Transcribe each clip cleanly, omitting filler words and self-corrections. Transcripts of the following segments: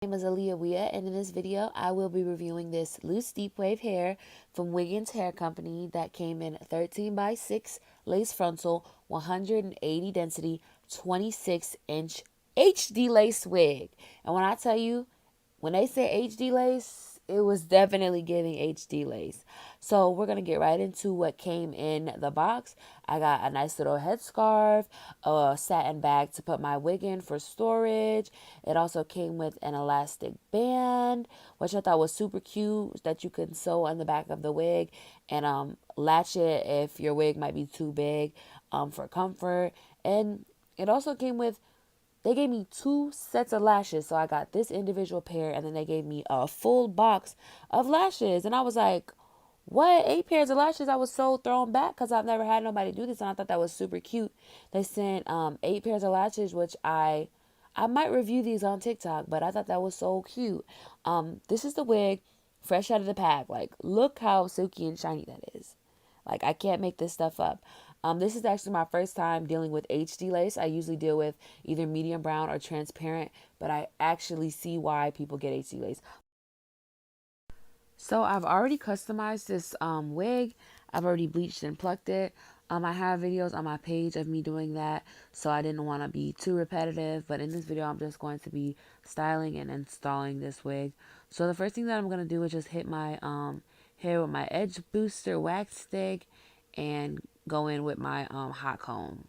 My name is Aaliyah, and in this video, I will be reviewing this loose deep wave hair from Wiggins Hair Company that came in 13 by 6 lace frontal, 180 density, 26-inch HD lace wig. And when I tell you, when they say HD lace, it was definitely giving HD lace. So we're gonna get right into what came in the box. I got a nice little headscarf, a satin bag to put my wig in for storage. It also came with an elastic band, which I thought was super cute, that you can sew on the back of the wig and latch it if your wig might be too big for comfort. And it also came with, they gave me 2 sets of lashes. So I got this individual pair, and then they gave me a full box of lashes. And I was like, what? 8 pairs of lashes? I was so thrown back because I've never had nobody do this, and I thought that was super cute. They sent 8 pairs of lashes, which I might review these on TikTok, but I thought that was so cute. This is the wig fresh out of the pack. Like, look how silky and shiny that is. Like, I can't make this stuff up. This is actually my first time dealing with HD lace. I usually deal with either medium brown or transparent, but I actually see why people get HD lace. So I've already customized this wig. I've already bleached and plucked it. I have videos on my page of me doing that, so I didn't want to be too repetitive. But in this video, I'm just going to be styling and installing this wig. So the first thing that I'm going to do is just hit my hair with my edge booster wax stick and go in with my hot comb.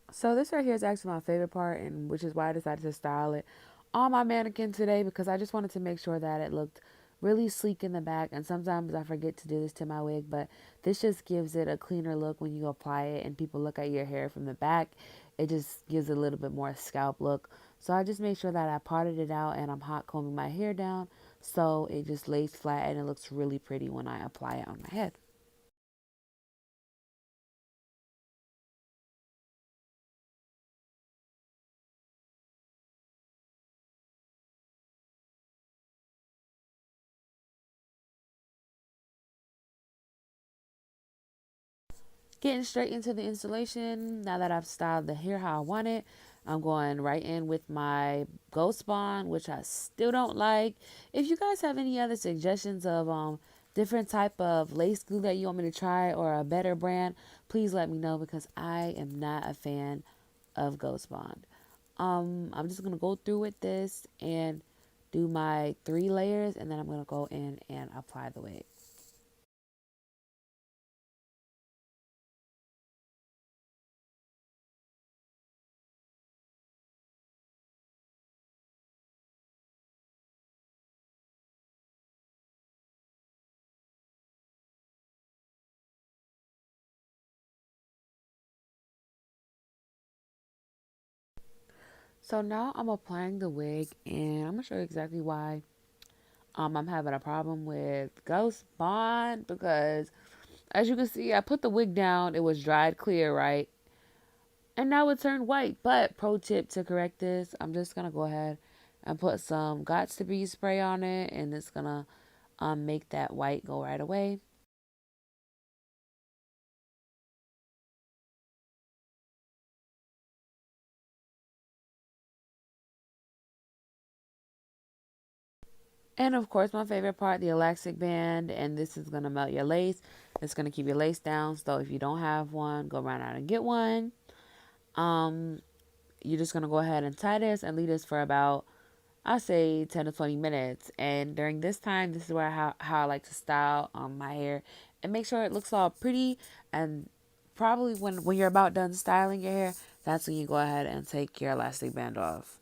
So this right here is actually my favorite part, and which is why I decided to style it on my mannequin today, because I just wanted to make sure that it looked really sleek in the back. And sometimes I forget to do this to my wig, but this just gives it a cleaner look when you apply it and people look at your hair from the back. It just gives it a little bit more scalp look. So I just made sure that I parted it out and I'm hot combing my hair down so it just lays flat and it looks really pretty when I apply it on my head. Getting straight into the installation, now that I've styled the hair how I want it, I'm going right in with my Ghost Bond, which I still don't like. If you guys have any other suggestions of different type of lace glue that you want me to try, or a better brand, please let me know, because I am not a fan of Ghost Bond. I'm just gonna go through with this and do my 3 layers, and then I'm gonna go in and apply the wig. So now I'm applying the wig, and I'm gonna show you exactly why I'm having a problem with Ghost Bond, because as you can see, I put the wig down, it was dried clear, right? And now it turned white. But pro tip to correct this, I'm just gonna go ahead and put some Gots to Be spray on it, and it's gonna make that white go right away. And of course, my favorite part, the elastic band, and this is gonna melt your lace. It's gonna keep your lace down. So if you don't have one, go run out and get one. Um, you're just gonna go ahead and tie this and leave this for about, I say, 10 to 20 minutes. And during this time, this is where how I like to style my hair and make sure it looks all pretty. And probably when you're about done styling your hair, that's when you go ahead and take your elastic band off.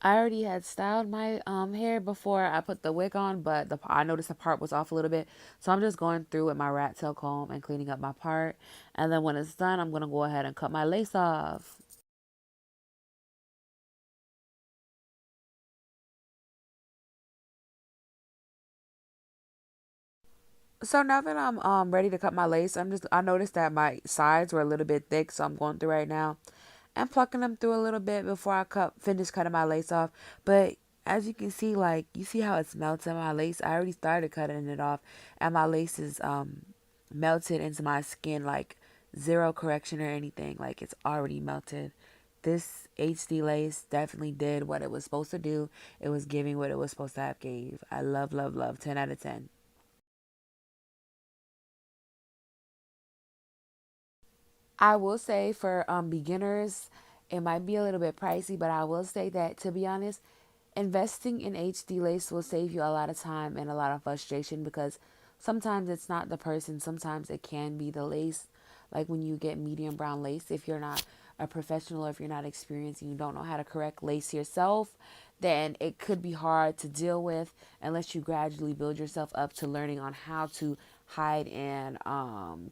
I already had styled my hair before I put the wig on, but I noticed the part was off a little bit. So I'm just going through with my rat tail comb and cleaning up my part. And then when it's done, I'm going to go ahead and cut my lace off. So now that I'm ready to cut my lace, I noticed that my sides were a little bit thick, so I'm going through right now and plucking them through a little bit before I finish cutting my lace off. But as you can see, like you see how it's melting my lace. I already started cutting it off, and my lace is melted into my skin like zero correction or anything. Like it's already melted. This HD lace definitely did what it was supposed to do. It was giving what it was supposed to have gave. I love, love, love. 10 out of 10. I will say for beginners, it might be a little bit pricey, but I will say that to be honest, investing in HD lace will save you a lot of time and a lot of frustration because sometimes it's not the person, sometimes it can be the lace. Like when you get medium brown lace, if you're not a professional, if you're not experienced and you don't know how to correct lace yourself, then it could be hard to deal with unless you gradually build yourself up to learning on how to hide and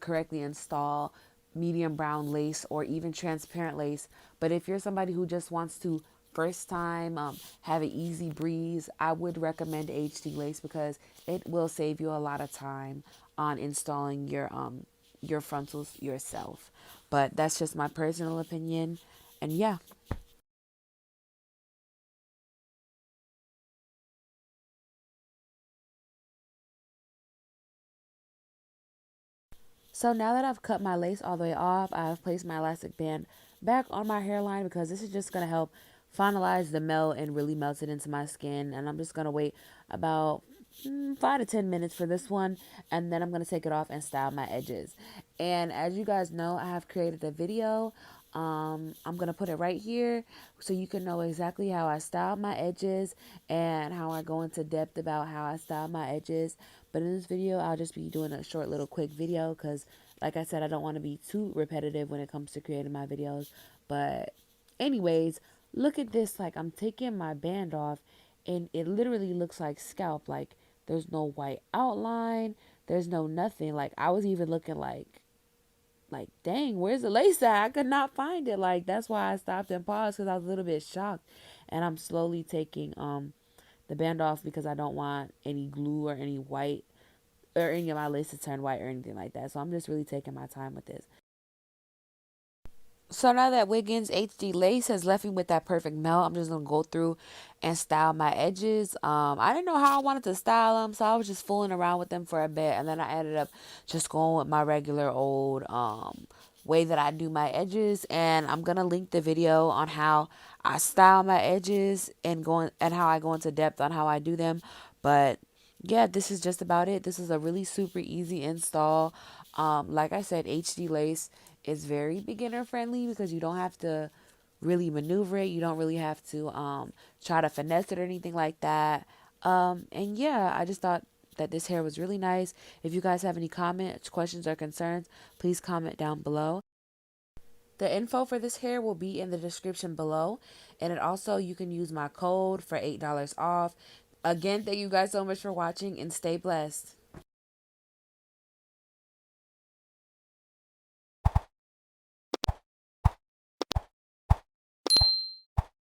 correctly install medium brown lace or even transparent lace. But if you're somebody who just wants to first time have an easy breeze, I would recommend HD lace because it will save you a lot of time on installing your frontals yourself. But that's just my personal opinion. And yeah. So now that I've cut my lace all the way off, I have placed my elastic band back on my hairline because this is just going to help finalize the melt and really melt it into my skin. And I'm just going to wait about 5 to 10 minutes for this one, and then I'm going to take it off and style my edges. And as you guys know, I have created a video. I'm going to put it right here so you can know exactly how I style my edges and how I go into depth about how I style my edges. But in this video, I'll just be doing a short little quick video because, like I said, I don't want to be too repetitive when it comes to creating my videos. But anyways, look at this. Like I'm taking my band off and it literally looks like scalp. Like there's no white outline. There's no nothing. Like I was even looking like, dang, where's the lace at? I could not find it. Like that's why I stopped and paused because I was a little bit shocked. And I'm slowly taking the band off because I don't want any glue or any white or any of my lace to turn white or anything like that. So I'm just really taking my time with this. So now that Wiggins HD lace has left me with that perfect melt, I'm just gonna go through and style my edges. I didn't know how I wanted to style them, so I was just fooling around with them for a bit, and then I ended up just going with my regular old way that I do my edges. And I'm gonna link the video on how I style my edges and how I go into depth on how I do them. But yeah, this is just about it. This is a really super easy install. Like I said, HD lace is very beginner friendly because you don't have to really maneuver it. You don't really have to try to finesse it or anything like that. And yeah, I just thought that this hair was really nice. If you guys have any comments, questions, or concerns, please comment down below. The info for this hair will be in the description below. And it also, you can use my code for $8 off. Again, thank you guys so much for watching and stay blessed.